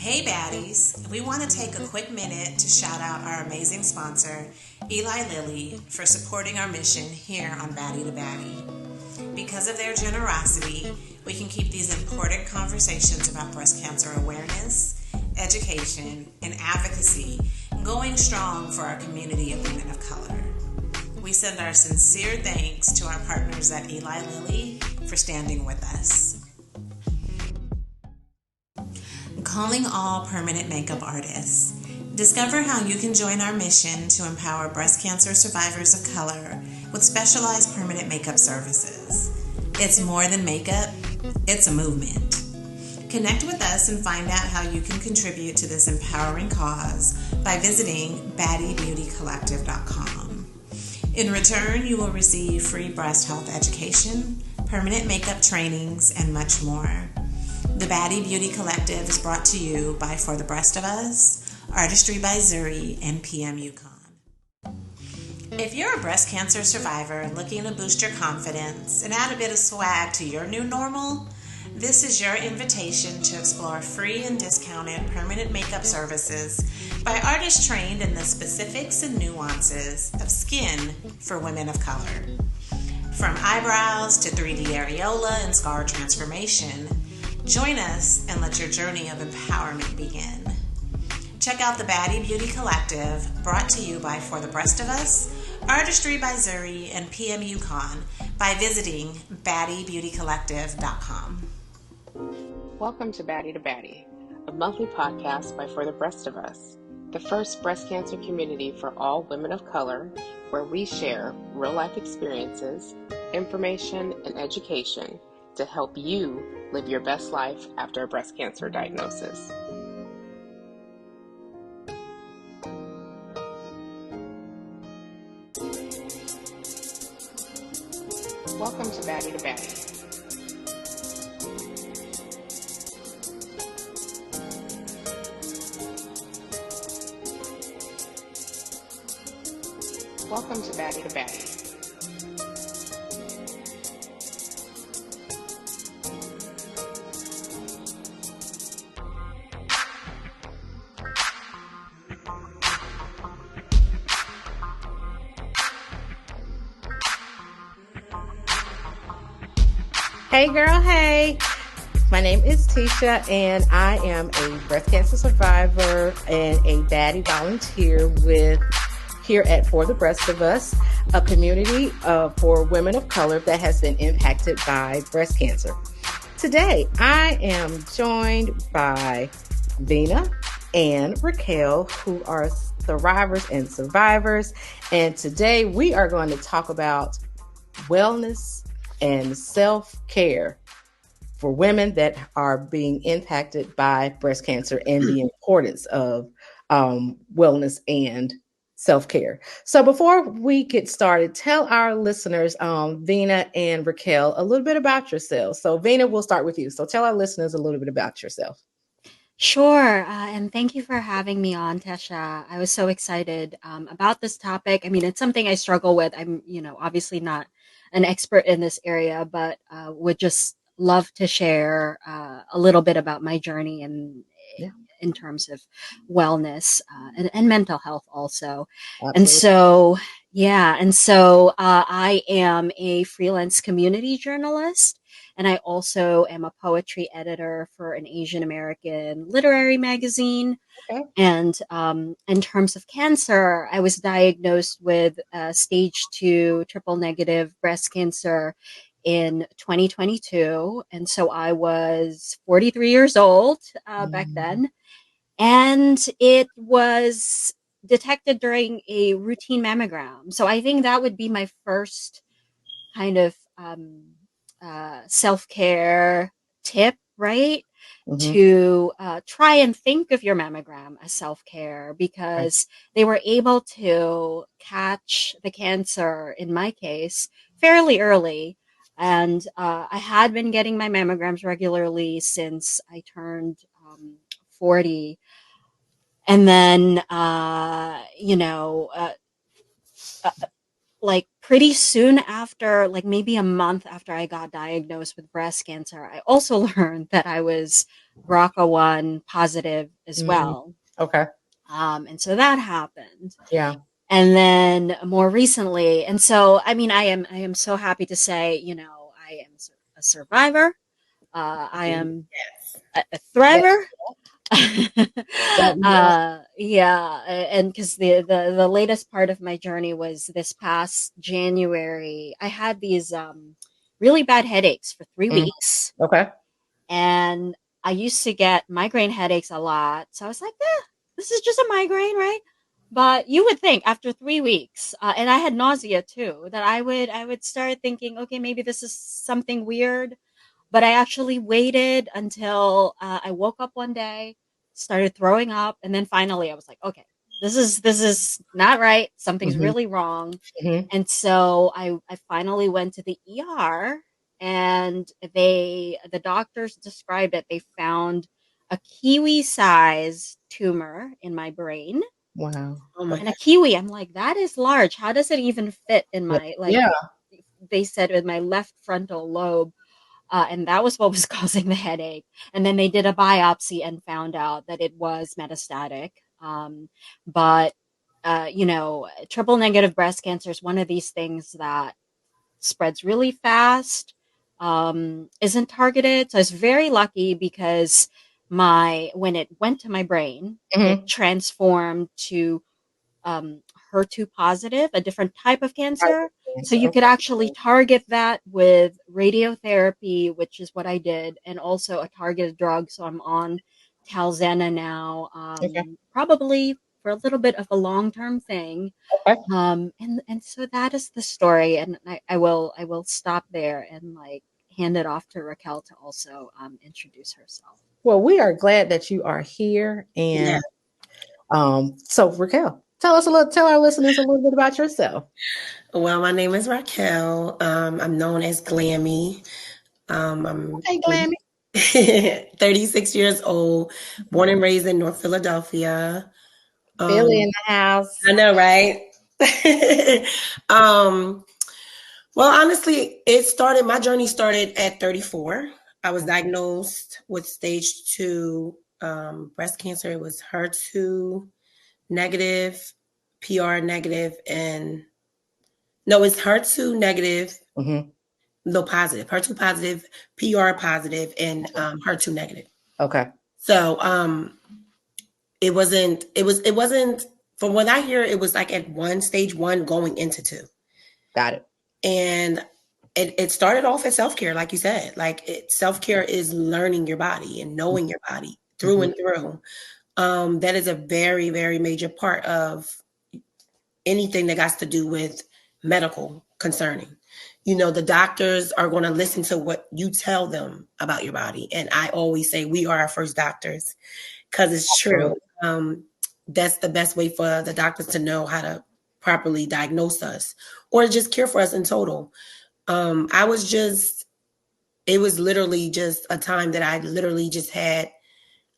Hey Baddies, we want to take a quick minute to shout out our amazing sponsor, Eli Lilly, for supporting our mission here on Baddie to Baddie. Because of their generosity, we can keep these important conversations about breast cancer awareness, education, and advocacy going strong for our community of women of color. We send our sincere thanks to our partners at Eli Lilly for standing with us. Calling all permanent makeup artists. Discover how you can join our mission to empower breast cancer survivors of color with specialized permanent makeup services. It's more than makeup, it's a movement. Connect with us and find out how you can contribute to this empowering cause by visiting baddiebeautycollective.com. In return, you will receive free breast health education, permanent makeup trainings, and much more. The Baddie Beauty Collective is brought to you by For the Breast of Us, Artistry by Zuri, and PM Yukon. If you're a breast cancer survivor looking to boost your confidence and add a bit of swag to your new normal, this is your invitation to explore free and discounted permanent makeup services by artists trained in the specifics and nuances of skin for women of color. From eyebrows to 3D areola and scar transformation, join us and let your journey of empowerment begin. Check out the Baddie Beauty Collective, brought to you by For the Breast of Us, Artistry by Zuri, and PM Yukon by visiting baddiebeautycollective.com. Welcome to Baddie to Baddie, a monthly podcast by For the Breast of Us, the first breast cancer community for all women of color, where we share real-life experiences, information, and education to help you live your best life after a breast cancer diagnosis. Welcome to Baddie to Baddie. Welcome to Baddie to Baddie. Hey girl, hey. My name is Tesha and I am a breast cancer survivor and a Baddie volunteer with here at For the Breast of Us, a community for women of color that has been impacted by breast cancer. Today, I am joined by Vina and Raquel, who are thrivers and survivors. And today we are going to talk about wellness and self-care for women that are being impacted by breast cancer and the importance of wellness and self-care. So before we get started, tell our listeners, Vina and Raquel, a little bit about yourselves. So Vina, we'll start with you. So tell our listeners a little bit about yourself. Sure. And thank you for having me on, Tesha. I was so excited about this topic. I mean, it's something I struggle with. I'm, obviously not an expert in this area, but would just love to share a little bit about my journey and in terms of wellness and mental health also. Absolutely. And so I am a freelance community journalist. And I also am a poetry editor for an Asian American literary magazine. Okay. And in terms of cancer, I was diagnosed with stage 2 triple negative breast cancer in 2022. And so I was 43 years old back then. And it was detected during a routine mammogram. So I think that would be my first kind of self-care tip, right? Mm-hmm. To try and think of your mammogram as self-care, because they were able to catch the cancer, in my case, fairly early. And I had been getting my mammograms regularly since I turned 40. And then, like pretty soon after, like maybe a month after I got diagnosed with breast cancer, I also learned that I was BRCA1 positive as well. Okay. And so that happened. Yeah. And then more recently, and so I am so happy to say, I am a survivor. I am Yes. a thriver. Yeah. Yeah, and because the latest part of my journey was this past January. I had these really bad headaches for 3 weeks, Okay. and I used to get migraine headaches a lot. So I was like, this is just a migraine, right? But you would think after 3 weeks, and I had nausea too, that I would start thinking, okay, maybe this is something weird. But I actually waited until I woke up one day, started throwing up, and then finally I was like, okay, this is not right. Something's Mm-hmm. really wrong. Mm-hmm. And so I finally went to the ER, and the doctors described it. They found a kiwi size tumor in my brain. Wow. Oh my And a God. kiwi, I'm like, that is large. How does it even fit in Yeah. my, like, Yeah. they said, with my left frontal lobe? And that was what was causing the headache. And then they did a biopsy and found out that it was metastatic. But triple negative breast cancer is one of these things that spreads really fast, isn't targeted. So I was very lucky because when it went to my brain, it Mm-hmm. transformed to um, HER2 positive, a different type of cancer. So you could Okay. actually target that with radiotherapy, which is what I did, and also a targeted drug. So I'm on Talzena now, Okay. probably for a little bit of a long-term thing. Okay. And so that is the story, and I will stop there and like hand it off to Raquel to also introduce herself. Well, we are glad that you are here. Yeah. And so Raquel, tell our listeners a little bit about yourself. Well, my name is Raquel. I'm known as Glammy. I'm Hey, Glammy. 36 years old, born and raised in North Philadelphia. Billy Um, in the house. I know, right? um, well, honestly, my journey started at 34. I was diagnosed with stage 2 breast cancer. It was HER2 negative, PR negative, and no, it's HER2 negative, Mm-hmm. no positive, HER2 positive, PR positive, and HER2 negative. Okay. So it wasn't from what I hear, it was like at stage 1 going into 2. Got it. And it started off as self-care, like you said. Like self-care is learning your body and knowing your body through Mm-hmm. and through. That is a very, very major part of anything that has to do with medical concerning. The doctors are going to listen to what you tell them about your body. And I always say we are our first doctors because it's true. Absolutely. That's the best way for the doctors to know how to properly diagnose us or just care for us in total. It was literally just a time that I literally just had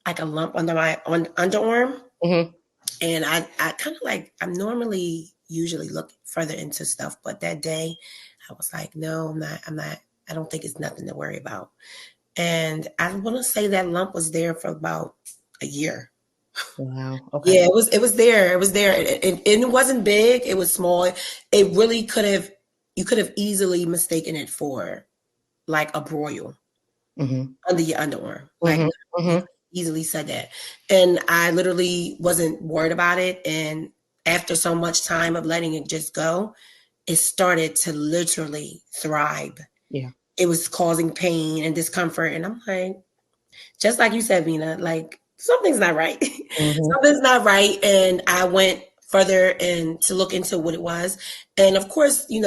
like a lump under my underarm. Mm-hmm. And I kind of like, I'm normally usually look further into stuff, but that day I was like, no, I'm not, I don't think it's nothing to worry about. And I want to say that lump was there for about a year. Wow. Okay. Yeah, it was there. It was there. And it wasn't big. It was small. It really you could have easily mistaken it for like a broil Mm-hmm. under your underarm. Like Mm-hmm. you Mm-hmm. easily said that. And I literally wasn't worried about it. And after so much time of letting it just go, it started to literally thrive. Yeah. It was causing pain and discomfort. And I'm like, just like you said, Vina, like something's not right. Mm-hmm. Something's not right. And I went further and to look into what it was. And of course, you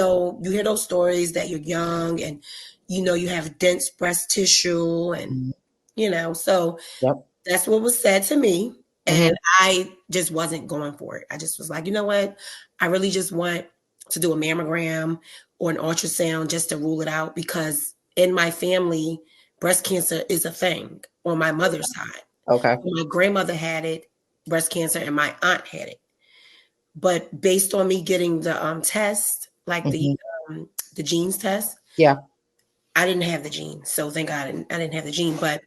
hear those stories that you're young and, you have dense breast tissue and, Mm-hmm. so Yep. that's what was said to me. Mm-hmm. And I just wasn't going for it. I just was like, you know what? I really just want to do a mammogram or an ultrasound just to rule it out because in my family, breast cancer is a thing on my mother's side. Okay. My grandmother had it, breast cancer, and my aunt had it. But based on me getting the test, like Mm-hmm. the genes test, Yeah. I didn't have the gene. So thank God I didn't have the gene. But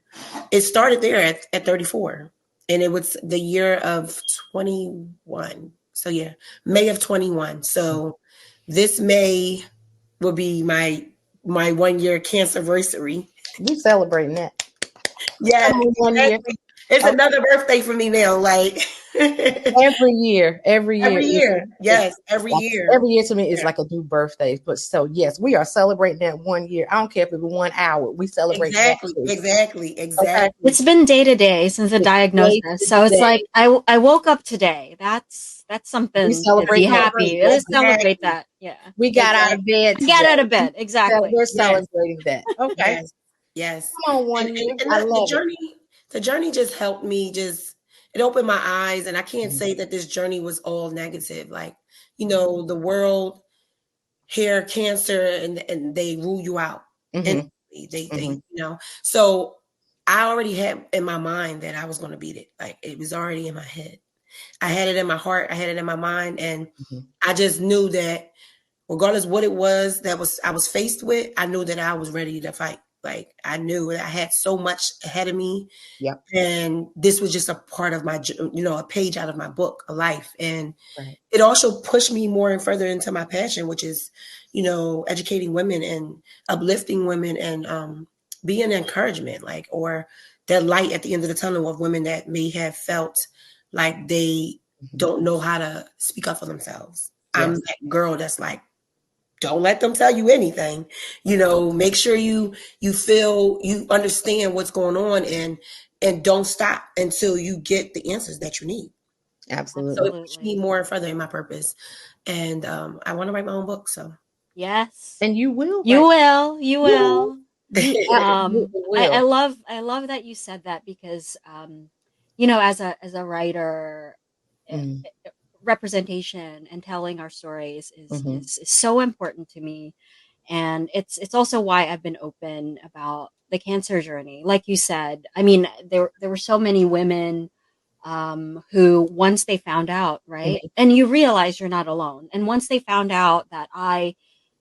it started there at 34. And it was the year of 21. So yeah, May of 21. So this May will be my 1 year cancer anniversary. We celebrating that. Yes, Come on, 1 year. exactly. It's another birthday for me now. Like Every year every year. Yes, every like, year. every year to me is Yeah. like a new birthday. But so yes, we are celebrating that 1 year. I don't care if it's 1 hour. We celebrate that Exactly, too. exactly, Okay. exactly. It's been day to day since the It's day diagnosis. to So it's like day. I woke up today. That's We something to be celebrating that too. happy. Yes, Let's ma'am. celebrate Exactly, that. Yeah. We got out exactly. of bed Get today. out of bed. Exactly. We're Yes, celebrating that. Okay. yes, yes. Come on, And 1 year. and I the love it. journey just helped me. Just it opened my eyes, and I can't Mhm. say that this journey was all negative. Like the Mhm. world, hair cancer, and they rule you out. And Mhm. they so I already had in my mind that I was going to beat it. Like it was already in my head. I had it in my heart. I had it in my mind, and Mhm. I just knew that regardless what it was that I was faced with, I knew that I was ready to fight. Like I knew that I had so much ahead of me, Yep. and this was just a part of my, a page out of my book, a life. And Right. it also pushed me more and further into my passion, which is, educating women and uplifting women and being an encouragement, like, or that light at the end of the tunnel of women that may have felt like they Mhm. don't know how to speak up for themselves. I'm Yes. that girl that's like, don't let them tell you anything. Make sure you feel you understand what's going on, and don't stop until you get the answers that you need. So Absolutely. it pushed me Absolutely. more and further in my purpose. And I want to write my own book. So Yes. And you will You write. will. You You will. will. You absolutely I will. love that you said that because as a writer, eh, Mhm. representation and telling our stories Mhm. is so important to me, and it's also why I've been open about the cancer journey. Like you said, I mean, there were so many women who once they found out, right, Mhm. and you realize you're not alone, and once they found out that I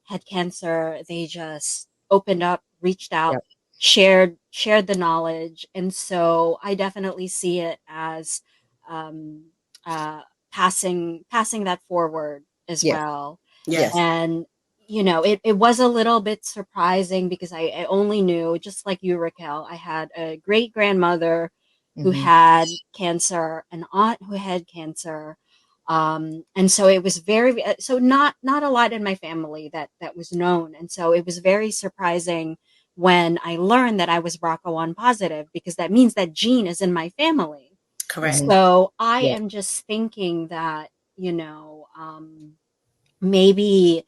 had cancer, they just opened up, reached out, Yep. shared the knowledge. And so I definitely see it as um, uh, passing that forward as Yes. well. yes, Yes. And it was a little bit surprising because I only knew, just like you, Raquel, I had a great grandmother who Mhm. had cancer, an aunt who had cancer, and so it was very so not a lot in my family that was known, and so it was very surprising when I learned that I was BRCA1 positive, because that means that gene is in my family. correct. Mhm. So I Yes. am just thinking that maybe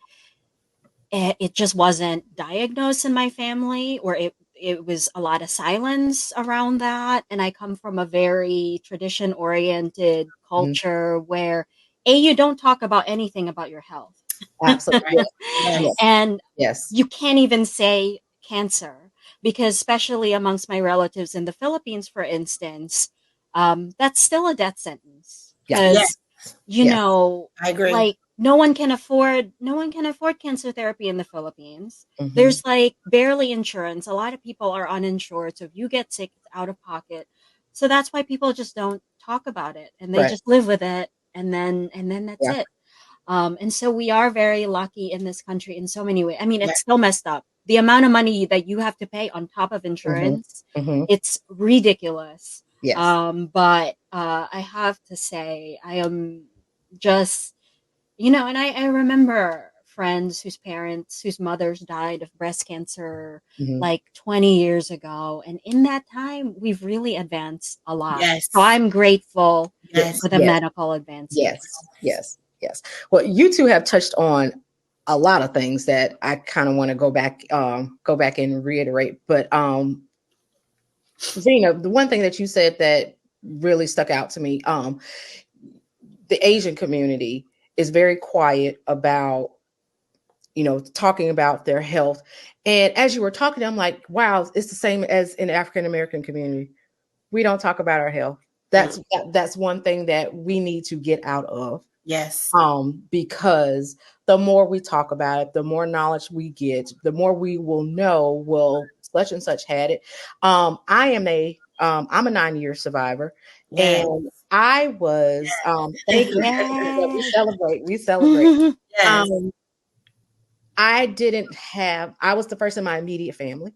it just wasn't diagnosed in my family, or it was a lot of silence around that, and I come from a very tradition oriented Mhm. culture where you don't talk about anything about your health. Absolutely. Right. Yes. Yes. Yes. And Yes. you can't even say cancer, because especially amongst my relatives in the Philippines, for instance, that's still a death sentence, Yes. Yes. because Yes. I agree. like no one can afford cancer therapy in the Philippines. Mhm. There's like barely insurance. A lot of people are uninsured, so if you get sick, it's out of pocket. So that's why people just don't talk about it, and they Right. just live with it, and then that's Yeah. it. And so we are very lucky in this country in so many ways. I mean, Yeah. it's still messed up. The amount of money that you have to pay on top of Mhm. insurance, Mhm. it's ridiculous. Yes. But I have to say, I am just, and I remember friends whose mothers died of breast cancer Mhm. like 20 years ago. And in that time, we've really advanced a lot. So Yes. I'm grateful Yes. Yes. for the Yes. medical advancements. Yes. Yes. Yes. Well, you two have touched on a lot of things that I kind of want to go back and reiterate. But Vina, the one thing that you said that really stuck out to me, the Asian community is very quiet about, talking about their health. And as you were talking, I'm like, wow, it's the same as in the African American community. We don't talk about our health. Mm. That's one thing that we need to get out of. Yes. Because the more we talk about it, the more knowledge we get, the more we will know, well, such and such had it. I'm a 9-year survivor, Yes. and I was, thank you. We Yes. celebrate, we celebrate. Yes. I was the first in my immediate family.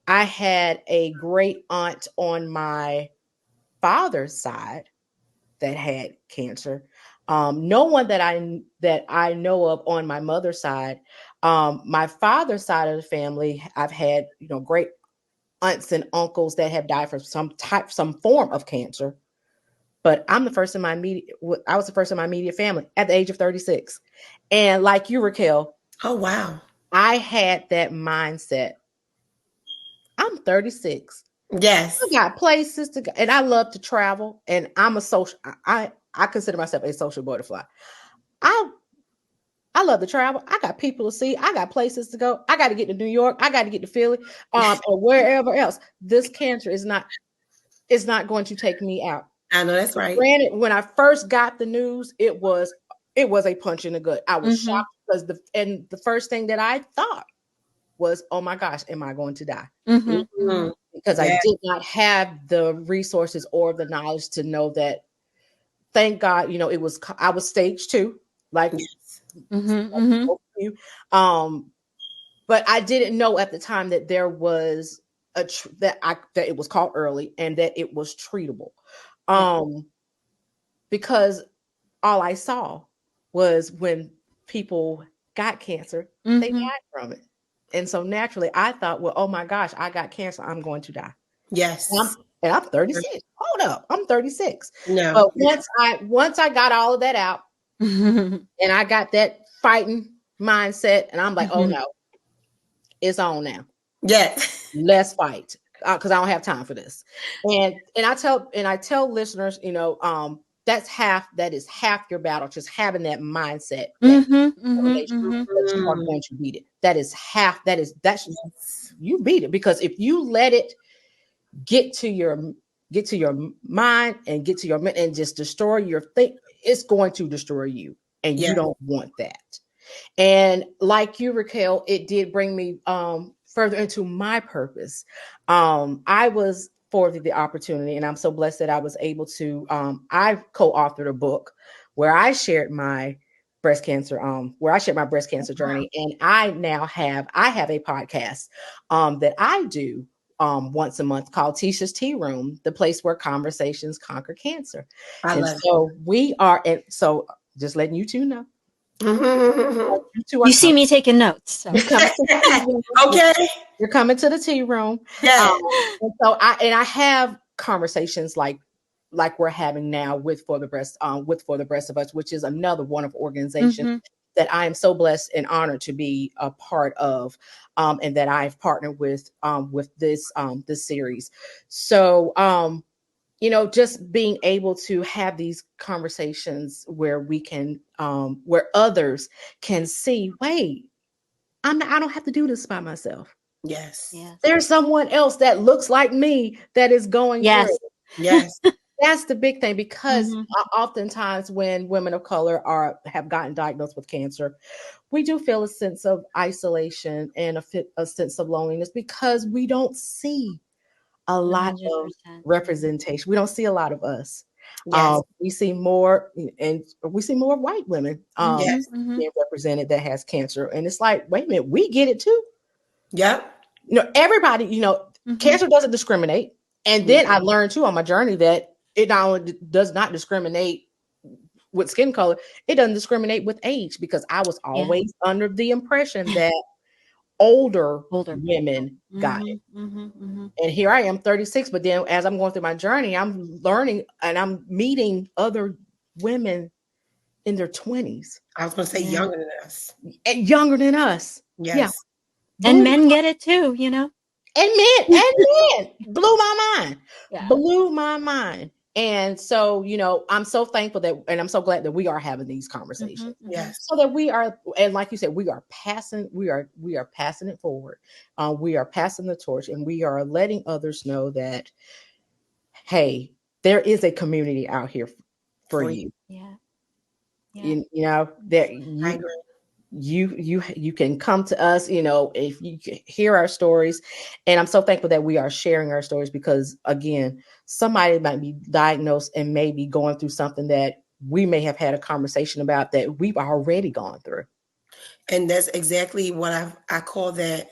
I had a great aunt on my father's side that had cancer. No one that I know of on my mother's side. My father's side of the family, I've had, great aunts and uncles that have died from some form of cancer. But I was the first in my immediate family at the age of 36. And like you, Raquel, Oh, wow. I had that mindset. I'm 36. Yes. I got places to go, and I love to travel. And I'm a social. I consider myself a social butterfly. I I love to travel. I got people to see. I got places to go. I got to get to New York. I got to get to Philly, and wherever else. This cancer is not going to take me out. I know that's right. Granted, when I first got the news, it was a punch in the gut. I was shocked because the first thing that I thought was, oh my gosh, am I going to die? Mhm. Because I Yes. did not have the resources or the knowledge to know that. Thank God, I was stage 2, like Yes. both of you. But I didn't know at the time that there was that it was caught early and that it was treatable. Because all I saw was when people got cancer, they died from it. And so naturally I thought, well, oh my gosh, I got cancer, I'm going to die. Yes. And I'm 36. Hold up, I'm 36. No. But once I got all of that out and I got that fighting mindset, and I'm like, oh no, it's on now. Yes. Let's fight, because I don't have time for this. And I tell listeners, that is half your battle. Just having that mindset that you are going to beat it. That's you beat it, because if you let it get to your mind and get to your and just destroy your thing, it's going to destroy you, and you don't want that. And like you, Raquel, it did bring me further into my purpose. I was afforded the opportunity, and I'm so blessed that I was able to. I co-authored a book where I shared my breast cancer, journey, and I have a podcast that I do once a month called Tesha's Tea Room, the place where conversations conquer cancer. I And love so we are, and so just letting you two know. it. You two are You see me taking notes. So. You're coming to the tea room. Okay. You're coming to the tea room. Yes. And so I have conversations like we're having now with For the Breast of Us, which is another wonderful organization that I am so blessed and honored to be a part of, and that I've partnered with this series. So just being able to have these conversations where we can where others can see, wait, I don't have to do this by myself. Yes. There's someone else that looks like me that is going through. Yes. That's the big thing, because oftentimes when women of color have gotten diagnosed with cancer, we do feel a sense of isolation and a sense of loneliness, because we don't see a lot 100%. of representation. We don't see a lot of us. Yes. We see more white women Yes. being represented that has cancer, and it's like, wait a minute, we get it too. Yep. Everybody, cancer doesn't discriminate. And then I learned too on my journey that it not only does not discriminate with skin color, it doesn't discriminate with age, because I was always under the impression that older women got it. And here I am, 36, but then as I'm going through my journey, I'm learning and I'm meeting other women in their 20s. I was going to say younger than us. And younger than us. Yes. Yeah. And men get it too, And men blew my mind. Yeah. Blew my mind. And so, I'm so thankful and I'm so glad that we are having these conversations. Yes. So that we are, and like you said, we are passing it forward. We are passing the torch, and we are letting others know that, hey, there is a community out here for you. Yeah. Yeah. You know, that I agree. you can come to us, you know, if you hear our stories. And I'm so thankful that we are sharing our stories, because again, somebody might be diagnosed and maybe going through something that we may have had a conversation about that we've already gone through. And that's exactly what I call that,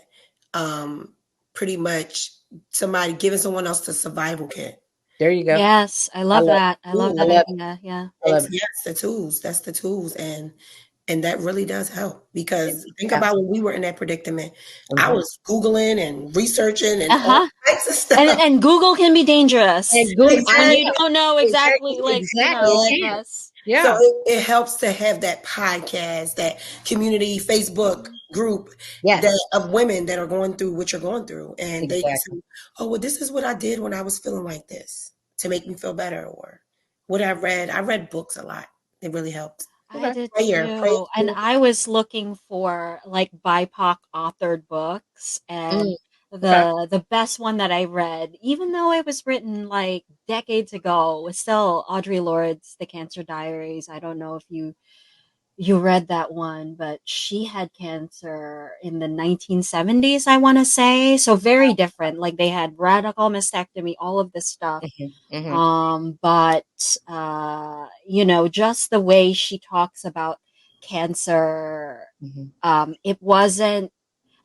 pretty much somebody giving someone else the survival kit. There you go. Yes, I I love love that. I love Ooh, I that love it. idea. Yeah. I love it. yes, the tools. That's the tools. And that really does help, because think about when Absolutely. we were in that predicament. I Mhm. was Googling and researching and all Uh-huh. types of stuff. And Google can be dangerous And good, I when know. you don't know exactly, like, Exactly. It can. yes. So Yeah. it helps to have that podcast, that community Facebook Mhm. group that Yes. of women that are going through what you're going through, and they can Exactly. say, "Oh, well, this is what I did when I was feeling like this to make me feel better," or what I read. I read books a lot. It really helped. I Okay. did Prayer too. And too. I was looking for like BIPOC authored books, and Mm, okay. the best one that I read, even though it was written like decades ago, was still Audre Lorde's The Cancer Diaries. I don't know if you read that one, but she had cancer in the 1970s, I want to say. So very different. Like they had radical mastectomy, all of this stuff. Hmm. Hmm. But just the way she talks about cancer, Hmm. it wasn't,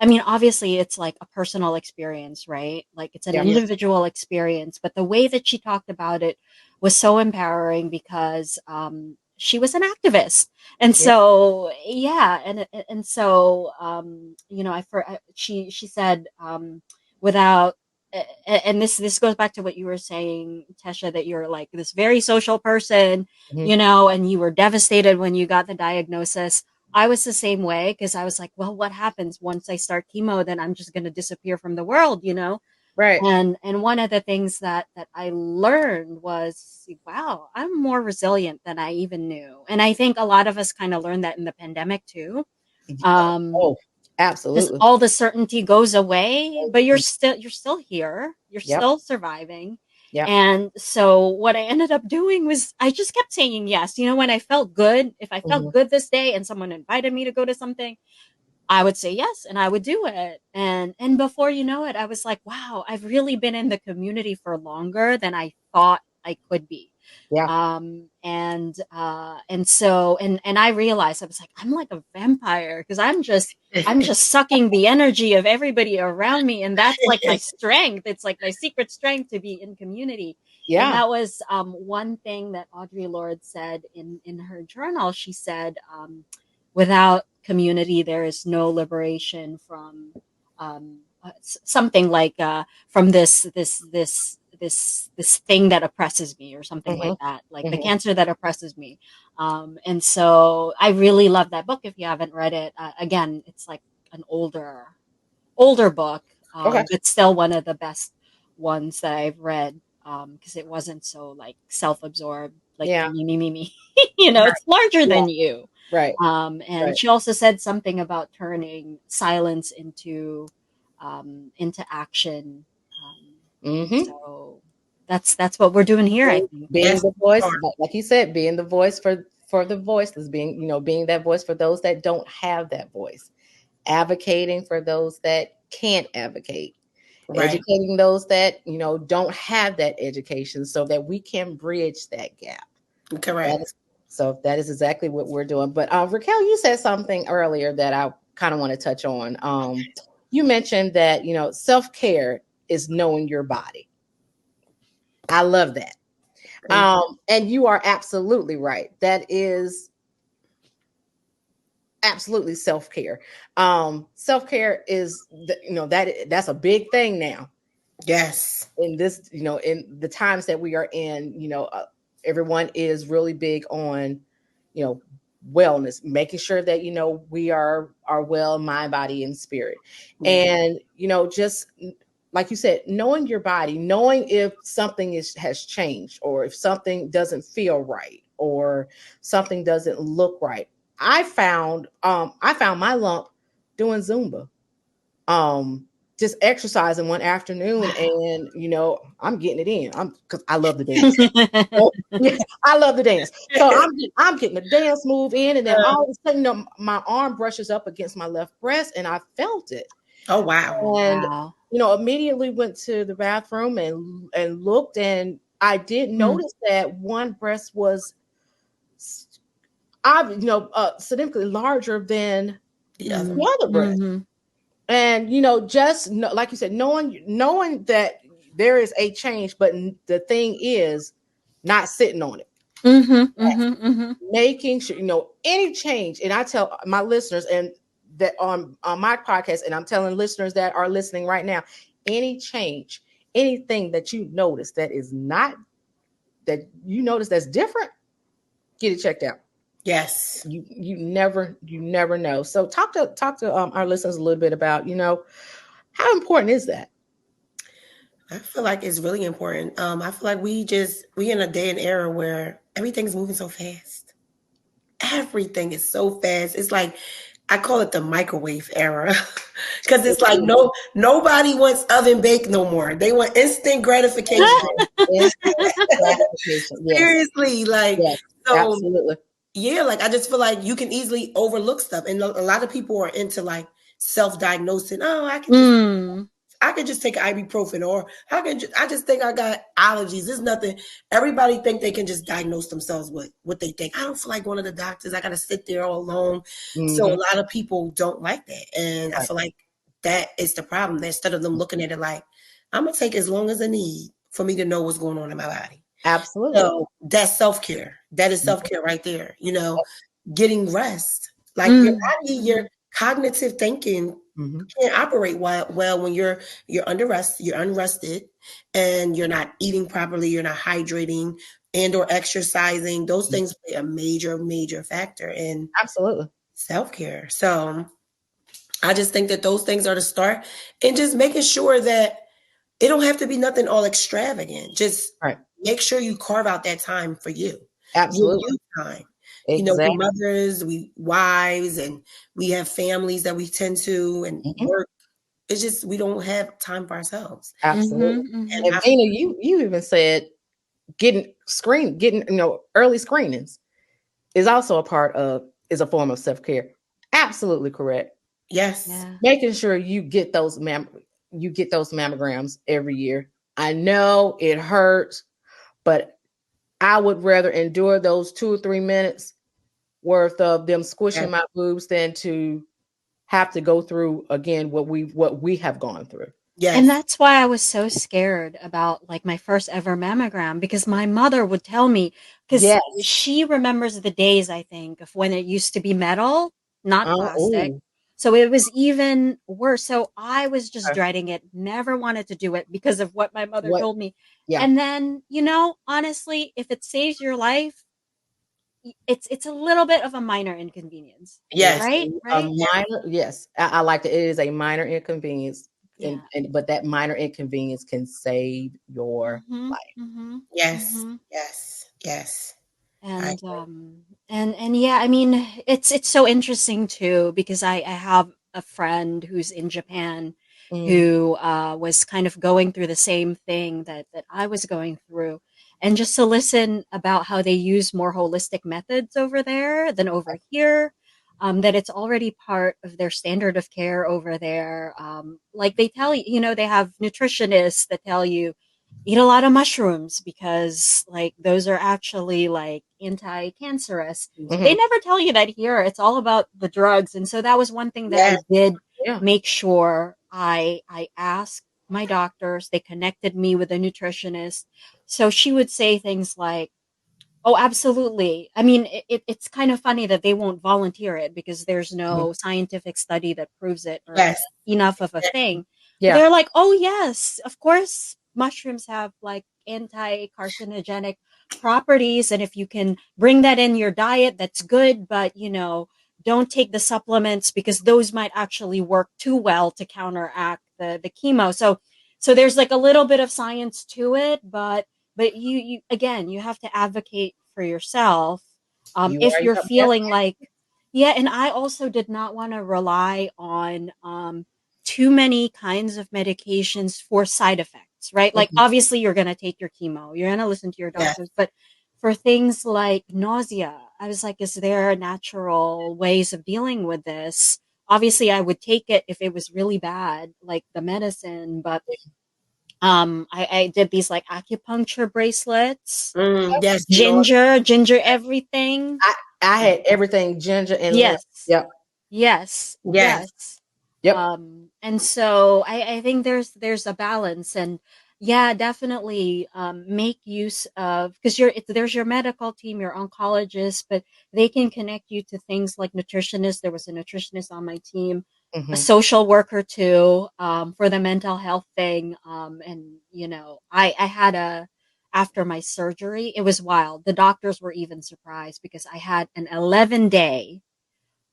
I mean, obviously it's like a personal experience, right? Like it's an Yeah. Yeah, individual experience, but the way that she talked about it was so empowering because she was an activist. And Yeah. so, yeah, and so she said without and this goes back to what you were saying, Tesha, that you're like this very social person, Hmm. and you were devastated when you got the diagnosis. I was the same way because I was like, well, what happens once I start chemo? Then I'm just going to disappear from the world. Right. And one of the things that I learned was, wow, I'm more resilient than I even knew. And I think a lot of us kind of learned that in the pandemic too. Um, Oh, because absolutely. all the certainty goes away, but you're still here, you're Yep. still surviving. Yep. And so what I ended up doing was I just kept saying yes. When I felt good, if I felt Hmm. good this day and someone invited me to go to something, I would say yes and I would do it. And before you know it, I was like, wow, I've really been in the community for longer than I thought I could be. Yeah. And I realized, I was like, I'm like a vampire because I'm just sucking the energy of everybody around me, and that's like my strength. It's like my secret strength to be in community. And Yeah. that was one thing that Audre Lorde said in her journal. She said, without community, there is no liberation from something like from this thing that oppresses me, or something like Hmm. that, like the Hmm. cancer that oppresses me. And so I really love that book. If you haven't read it, again, it's like an older book, Okay. but still one of the best ones that I've read, because it wasn't so like self-absorbed, like Yeah. me. It's larger Yeah. than you. Right. And Right. she also said something about turning silence into action. And Hmm. so that's what we're doing here, I think. Being that's the voice, hard. like you said, being the voice for the voiceless, being that voice for those that don't have that voice, advocating for those that can't advocate, Right. educating those that don't have that education, so that we can bridge that gap. That Correct. is, so that is exactly what we're doing. But Raquel, you said something earlier that I kind of want to touch on. You mentioned that self-care is knowing your body. I love that. Thank you. And you are absolutely right. That is absolutely self-care. Self-care is that's a big thing now Yes. in this, in the times that we are in. Everyone is really big on, you know, wellness, making sure that we are well, mind, body, and spirit. Yeah. And just like you said, knowing your body, knowing if something has changed, or if something doesn't feel right, or something doesn't look right. I found my lump doing Zumba. Um just exercising one afternoon, and I'm getting it in. Because I love the dance. So, yeah, I love the dance. So I'm getting the dance move in, and then all of a sudden, my arm brushes up against my left breast, and I felt it. Oh wow. And Wow. immediately went to the bathroom and looked, and I did notice that one breast was significantly larger than The other. the other breast. And just like you said, knowing that there is a change, but the thing is not sitting on it. Making sure any change. And I tell my listeners, and that on my podcast, and I'm telling listeners that are listening right now, any change, anything that you notice that is not, that you notice that's different, get it checked out. Yes. You never know. So talk to our listeners a little bit about how important is that? I feel like it's really important. I feel like we in a day and era where everything's moving so fast. Everything is so fast. It's like, I call it the microwave era, because it's like nobody wants oven baked no more. They want instant gratification. Instant gratification. Yes. Seriously, like, Yes, so absolutely. yeah, like I just feel like you can easily overlook stuff, and a lot of people are into like self-diagnosing. Oh, I could just take ibuprofen, or I just think I got allergies. There's nothing. Everybody think they can just diagnose themselves with what they think. I don't feel like one of the doctors. I got to sit there all alone. So a lot of people don't like that. And I feel like that is the problem. That instead of them looking at it like, I'm going to take as long as I need for me to know what's going on in my body. Absolutely. So that's self-care. That is self-care right there. Getting rest. Like your body, your cognitive thinking can't operate well when you're under rest, you're unrested, and you're not eating properly, you're not hydrating and or exercising. Those things play a major factor in absolutely self-care. So I just think that those things are the start, and just making sure that it don't have to be nothing all extravagant. Just make sure you carve out that time for you. Absolutely. Your time. Exactly. We mothers, we wives, and we have families that we tend to, and work. It's just we don't have time for ourselves. Absolutely. And Vina, you even said getting early screenings is also is a form of self-care. Absolutely correct. Yes. Yeah. Making sure you get those mammograms every year. I know it hurts, but I would rather endure those 2 or 3 minutes worth of them squishing my boobs than to have to go through again what we have gone through. Yes. And that's why I was so scared about like my first ever mammogram, because my mother would tell me, because she remembers the days, I think, of when it used to be metal, not plastic. So it was even worse. So I was just dreading it, never wanted to do it because of what my mother told me. Yeah. And then, honestly, if it saves your life, it's a little bit of a minor inconvenience. Yes. Right? A minor, yes. I like that. It is a minor inconvenience. Yeah. But that minor inconvenience can save your life. Yes. Yes. And and yeah, I mean, it's so interesting too, because I have a friend who's in Japan who was kind of going through the same thing that I was going through, and just to listen about how they use more holistic methods over there than over here. That it's already part of their standard of care over there. Like they tell you, they have nutritionists that tell you eat a lot of mushrooms because like those are actually like anti-cancerous. They never tell you that here. It's all about the drugs. And so that was one thing that I did make sure I asked my doctors. They connected me with a nutritionist. So she would say things like, oh, absolutely. I mean, it's kind of funny that they won't volunteer it because there's no scientific study that proves it or enough of a thing. Yeah. They're like, oh, yes, of course, mushrooms have like anti-carcinogenic properties. And if you can bring that in your diet, that's good. But, don't take the supplements because those might actually work too well to counteract the chemo. So there's like a little bit of science to it, but you again, you have to advocate for yourself. If you're feeling like, yeah. And I also did not want to rely on too many kinds of medications for side effects, right? Like obviously you're going to take your chemo, you're going to listen to your Yeah. doctors, but for things like nausea, I was like, is there natural ways of dealing with this? Obviously I would take it if it was really bad, like the medicine, but I did these like acupuncture bracelets, Yes, ginger everything. I had everything ginger and lemon. Yes. Yep. Yes. yes. Yes. Yep. And so I think there's a balance, and yeah, definitely make use of, because there's your medical team, your oncologist, but they can connect you to things like nutritionists. There was a nutritionist on my team, a social worker too, for the mental health thing. And you know, I had after my surgery, it was wild. The doctors were even surprised because I had an 11-day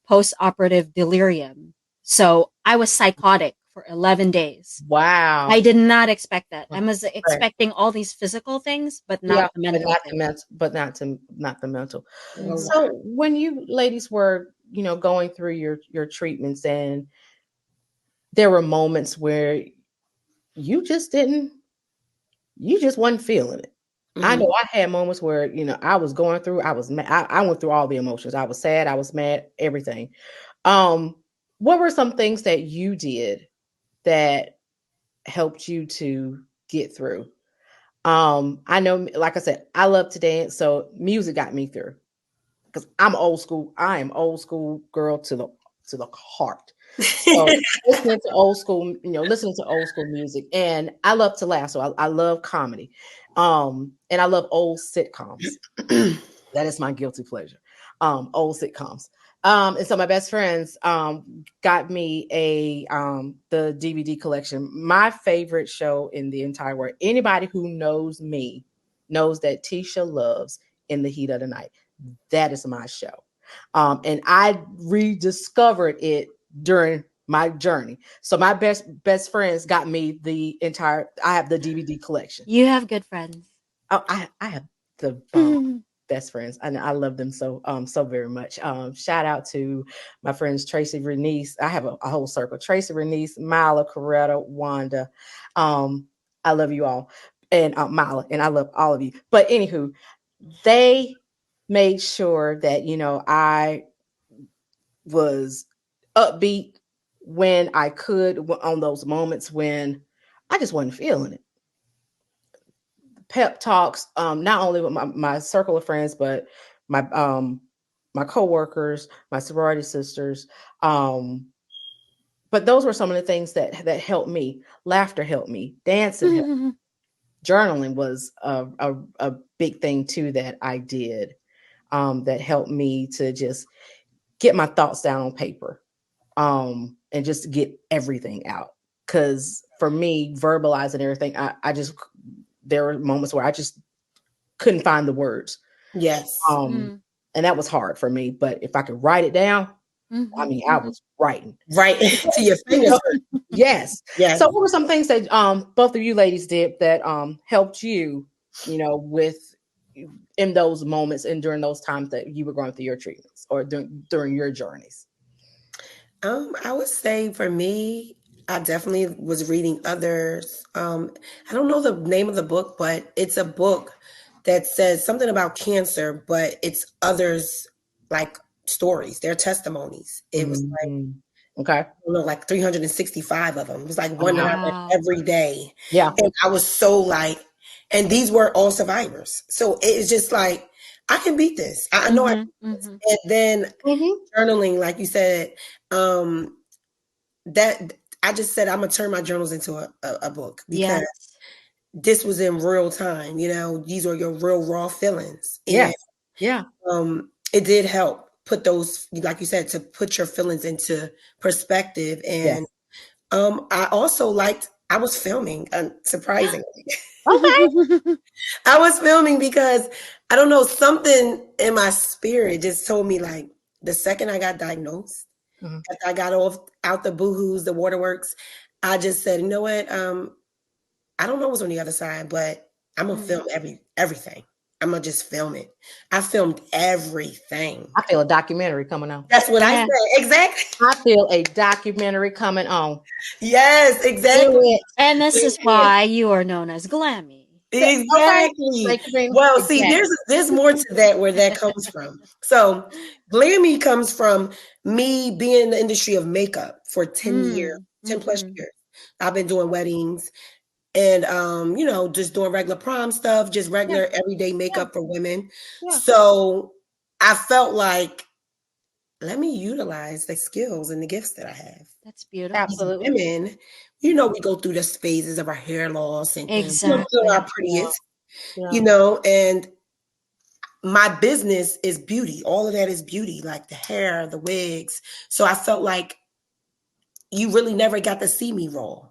post-operative delirium. So I was psychotic for 11 days. Wow. I did not expect that. I was Right. expecting all these physical things, but not Yeah, the but mental not the things. mental, but not the mental. Mhm. So when you ladies were, going through your treatments, and there were moments where you just didn't, you just wasn't feeling it. I know I had moments where, I was going through, I was mad, I went through all the emotions. I was sad, I was mad, everything. What were some things that you did that helped you to get through? I know, like I said, I love to dance, so music got me through because I'm old school. I am old school girl to the heart. So listening to old school, listening to old school music, and I love to laugh, so I love comedy, and I love old sitcoms. That is my guilty pleasure. Old sitcoms. And so my best friends got me the DVD collection. My favorite show in the entire world. Anybody who knows me knows that Tesha loves In the Heat of the Night. That is my show. And I rediscovered it during my journey. So my best friends got me I have the DVD collection. You have good friends. Oh, I have the best friends, and I love them so very much. Shout out to my friends Tracy, Renice. I have a whole circle: Tracy, Renice, Mila, Coretta, Wanda. I love you all, and Mila, and I love all of you. But anywho, they made sure that I was upbeat when I could, on those moments when I just wasn't feeling it. Pep talks, not only with my circle of friends, but my coworkers, my sorority sisters. But those were some of the things that helped me. Laughter helped me. Dancing helped. Journaling was a big thing too that I did. That helped me to just get my thoughts down on paper, and just get everything out. Because for me, verbalizing everything, there were moments where I just couldn't find the words. Yes. And that was hard for me. But if I could write it down, I mean, I was writing. Right to your fingers. Yes. Yes. So what were some things that both of you ladies did that helped you, with in those moments and during those times that you were going through your treatments or during your journeys? I would say for me, I definitely was reading others. I don't know the name of the book, but it's a book that says something about cancer, but it's others like stories, their testimonies. It was like, okay, I don't know, like 365 of them. It was like one that I read Wow. every day. Yeah. And I was so like, and these were all survivors. So it's just like, I can beat this. I know I can beat this. And then journaling, like you said, that I just said I'm gonna turn my journals into a book because this was in real time. These are your real raw feelings. And Yeah. it did help put those, like you said, to put your feelings into perspective. And I also I was filming, surprisingly. Okay. I was filming because I don't know, something in my spirit just told me, like, the second I got diagnosed, after I got out the boohoos, the waterworks, I just said, you know what? I don't know what's on the other side, but I'm gonna film everything. I'm gonna just film it. I filmed everything. I feel a documentary coming on. That's what I say. Exactly. I feel a documentary coming on. Yes, exactly. And this is why you are known as Glammy. Exactly. Okay. Well, see, there's more to that where that comes from. So Glammy comes from me being in the industry of makeup for 10 years, 10 plus years. I've been doing weddings and just doing regular prom stuff, just regular everyday makeup for women. Yeah. So I felt like, let me utilize the skills and the gifts that I have. That's beautiful. Absolutely. Women, we go through the phases of our hair loss and exactly our prettiest, and my business is beauty. All of that is beauty, like the hair, the wigs. So I felt like you really never got to see me raw.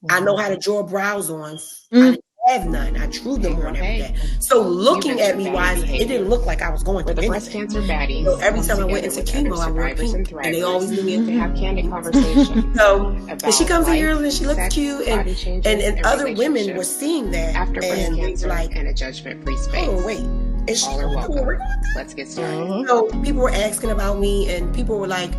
I know how to draw brows on. I didn't have none. I drew them on every day. So looking at me wise, it didn't look like I was going through the breast cancer baddies. So every time I went into chemo, I wore pink, and they always knew me to have candid conversations. So and she comes in here and she looks cute, and other women were seeing that after breast cancer like in a judgment-free space. Oh wait, is she welcome? Let's get started. So people were asking about me, and people were like,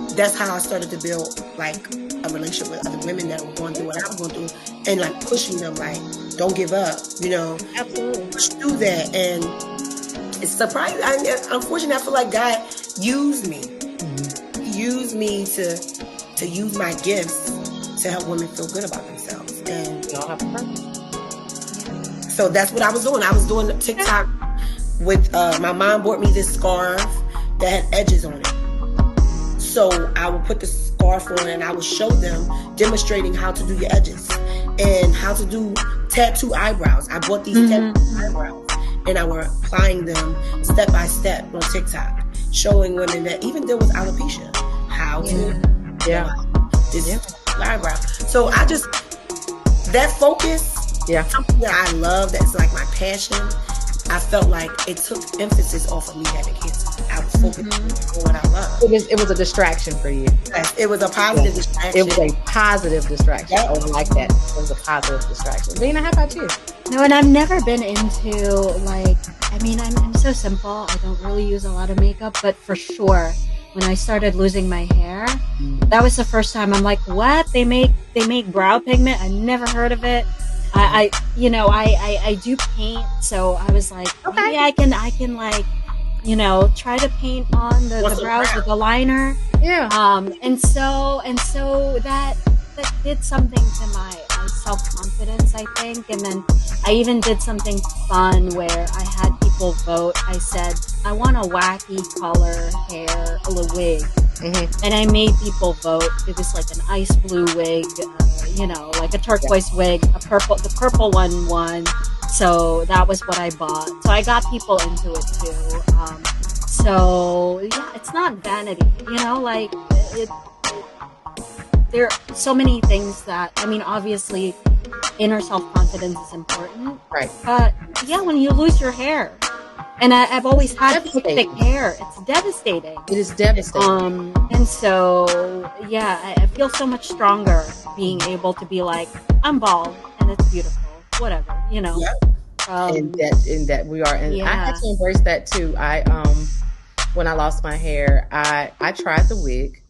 that's how I started to build like a relationship with other women that were going through what I was going through, and like pushing them, like, don't give up, Absolutely. push through that. And it's surprising. Unfortunately, I feel like God used me. He used me to use my gifts to help women feel good about themselves. And you all have a purpose. So that's what I was doing. I was doing TikTok with my mom bought me this scarf that had edges on it. So I would put the scarf on and I would show them, demonstrating how to do your edges and how to do tattoo eyebrows. I bought these tattoo eyebrows and I was applying them step by step on TikTok, showing women that even there was alopecia, how to this eyebrow. So I just, that focus, something that I love, that's like my passion. I felt like it took emphasis off of me having cancer. I was focused on what I love. It was a distraction for you. Yes, it was a positive distraction. It was a positive distraction. I like that. It was a positive distraction. Vina, how about you? No, and I've never been into like, I'm so simple. I don't really use a lot of makeup, but for sure, when I started losing my hair, that was the first time I'm like, what? They make brow pigment? I never heard of it. I do paint, so I was like, okay, I can like, try to paint on the brows with a liner. Yeah. And so that did something to my self-confidence, I think. And then I even did something fun where I had people vote. I said, I want a wacky color hair, a wig. And I made people vote. It was like an ice blue wig, like a turquoise wig, the purple one won. So that was what I bought. So I got people into it too. So yeah, it's not vanity, like there are so many things that, obviously inner self-confidence is important. Right. But yeah, when you lose your hair, and I've always had thick hair, it's devastating. It is devastating. And so, yeah, I feel so much stronger being able to be like, I'm bald and it's beautiful, whatever, Yep. In that we are, and I had to embrace that too. When I lost my hair, I tried the wig,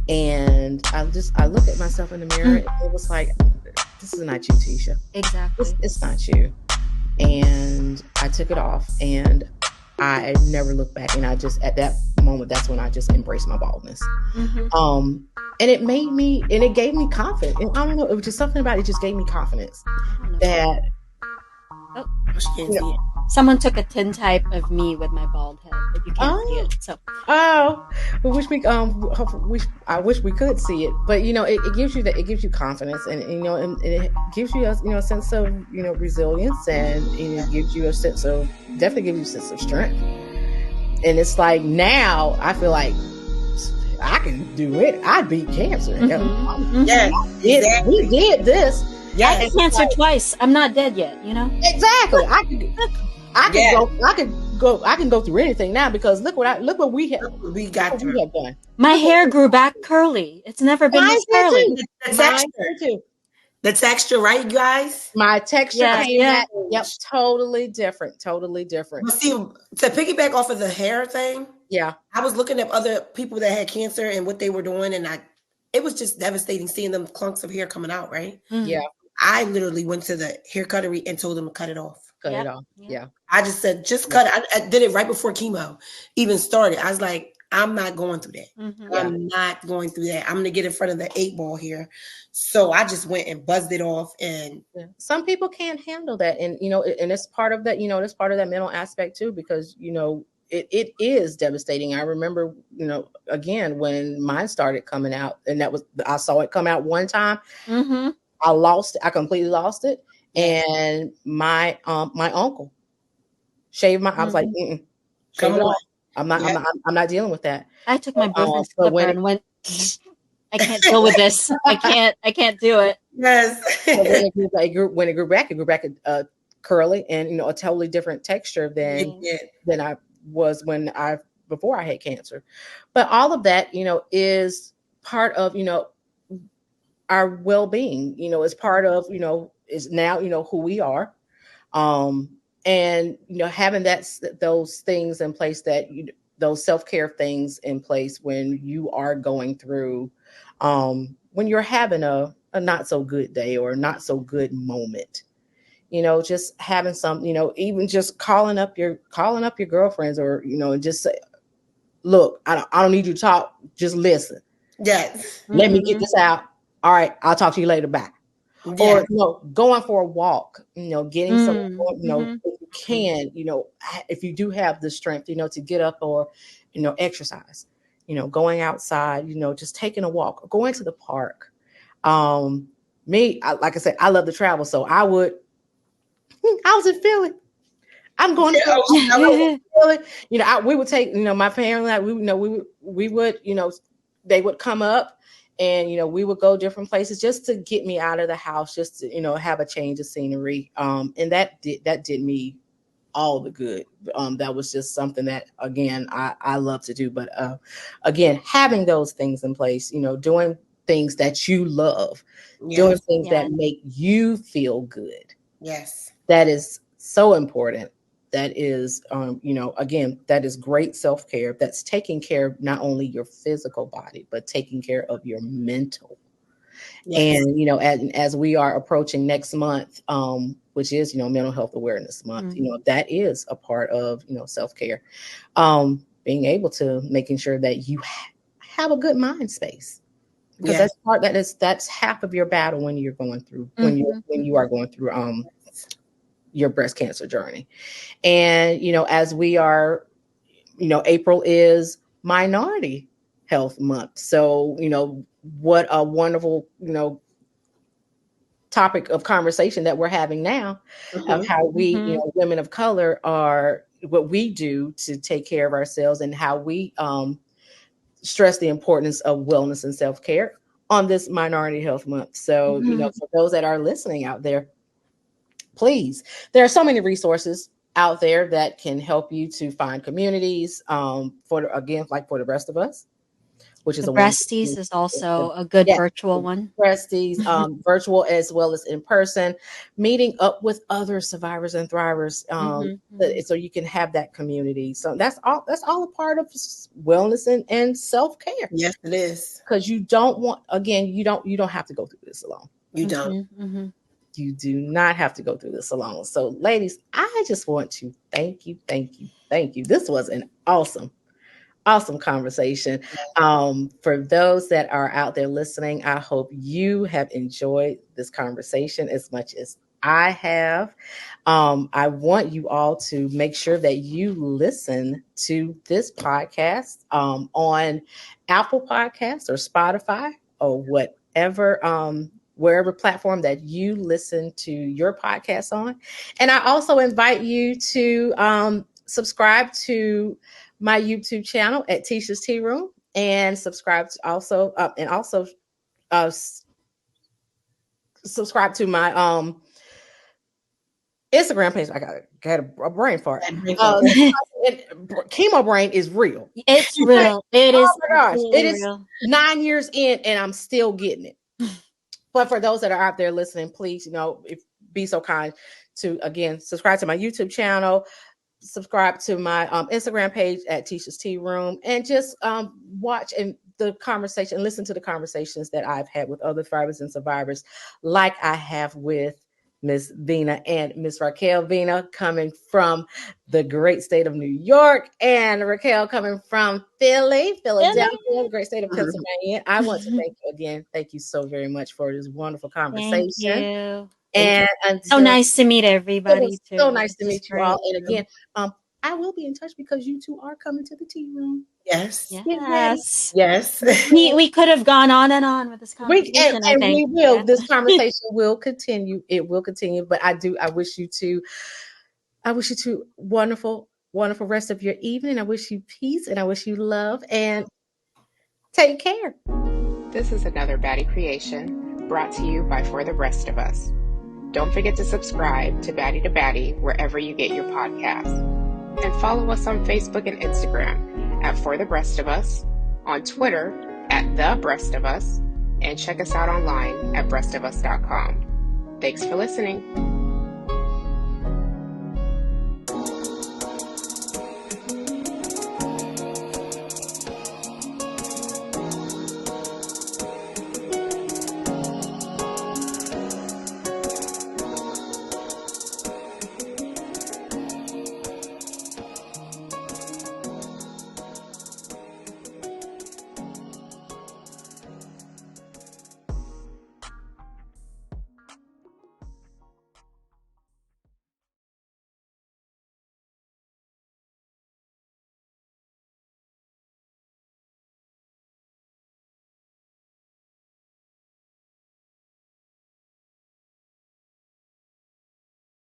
and I looked at myself in the mirror, and it was like, this is not you, Tesha. Exactly. It's not you. And I took it off, and I never looked back. And I just, at that moment, that's when I just embraced my baldness. And it gave me confidence. And I don't know, it was just something about it, just gave me confidence that. Someone took a tintype of me with my bald head, but you can't see it. So, I wish we could see it, but it gives you it gives you confidence, and it gives you a sense of resilience, and it gives you definitely gives you a sense of strength. And it's like, now I feel like I can do it. I beat cancer. We did this. I had cancer twice. I'm not dead yet, Exactly. I can go through anything now, because look what we have done. My hair grew back curly. It's never been this curly. Mine too. The texture, right, you guys? My texture Yeah, came yeah. back. Yep, totally different. Totally different. But see, to piggyback off of the hair thing, Yeah. I was looking at other people that had cancer and what they were doing, and it was just devastating seeing them clunks of hair coming out, right? Yeah. I literally went to the hair cuttery and told them to cut it off. Cut it Yep. off. Yep. Yeah. I just said, just cut it. I did it right before chemo even started. I was like, I'm not going through that. Mhm. Yeah. I'm not going through that. I'm going to get in front of the 8 ball here. So I just went and buzzed it off. And Yeah. Some people can't handle that. And, and it's part of that, it's part of that mental aspect too, because, it is devastating. I remember, again, when mine started coming out, and I saw it come out one time. Mhm. I completely lost it. yes, And my uncle shaved I was like, shave come it on. off. I'm not dealing with that. I took my boyfriend's But clipper when and went. I can't deal with this. I can't do it. Yes. when it grew back curly and a totally different texture than I was before I had cancer. But all of that, is part of our well-being. Is part of is now who we are. And having those things in place, those self-care things in place when you are going through when you're having a not so good day or not so good moment, just having some, even just calling up your girlfriends, or and just say, look, I don't need you to talk, just listen. Yes. Let me get this out. All right, I'll talk to you later. Bye. Yes. Or going for a walk, getting some, Mhm. if you can, if you do have the strength, to get up or, exercise, going outside, just taking a walk, or going to the park. Like I said, I love to travel. So I was in Philly. I'm going to Philly. We would take, my family, like we would, they would come up, and we would go different places just to get me out of the house, just to have a change of scenery. And that did me all the good. That was just something that, again, I love to do. But again, having those things in place, doing things that you love, doing things that make you feel good. Yes. That is so important. That is, again, that is great self-care. That's taking care of not only your physical body, but taking care of your mental. Yes. And, as we are approaching next month, which is, Mental Health Awareness Month, that is a part of, self-care. Being able to making sure that you have a good mind space, because that's half of your battle when you're going through, when you are going through, your breast cancer journey. And, as we are, April is Minority Health Month. So, what a wonderful, topic of conversation that we're having now, of how we, women of color, are what we do to take care of ourselves, and how we stress the importance of wellness and self-care on this Minority Health Month. So, for those that are listening out there, please, there are so many resources out there that can help you to find communities, for the rest of us, which is The Breasties is also a good virtual one. Breasties, virtual as well as in person, meeting up with other survivors and thrivers, so you can have that community. So that's all a part of wellness and self-care. Yes, it is. Because you don't have to go through this alone. You don't. You do not have to go through this alone. So, ladies, I just want to thank you. This was an awesome conversation. For those that are out there listening, I hope you have enjoyed this conversation as much as I have. I want you all to make sure that you listen to this podcast on Apple Podcasts or Spotify or wherever platform that you listen to your podcast on. And I also invite you to subscribe to my YouTube channel at Tesha's Tea Room, and subscribe subscribe to my Instagram page. I got a brain fart. Chemo brain is real. It's real. It is. Oh my gosh. It is real. 9 years in, and I'm still getting it. But for those that are out there listening, please, be so kind to, again, subscribe to my YouTube channel, subscribe to my Instagram page at Tisha's Tea Room, and just watch and the conversation, listen to the conversations that I've had with other thrivers and survivors, like I have with Miss Vina and Miss Raquel. Vina coming from the great state of New York, and Raquel coming from Philadelphia, the great state of Pennsylvania. I want to thank you again. Thank you so very much for this wonderful conversation. Thank you. And so nice to meet everybody too. So nice to meet you all. And again, I will be in touch because you two are coming to the tea room. Yes. Yes. We could have gone on and on with this conversation. We will. Yeah. This conversation will continue. It will continue. But I wish you two wonderful, wonderful rest of your evening. I wish you peace and I wish you love, and take care. This is another Baddie creation brought to you by For the Rest of Us. Don't forget to subscribe to Baddie to Baddie wherever you get your podcasts. And follow us on Facebook and Instagram at For the Breast of Us, on Twitter at The Breast of Us, and check us out online at breastofus.com. Thanks for listening.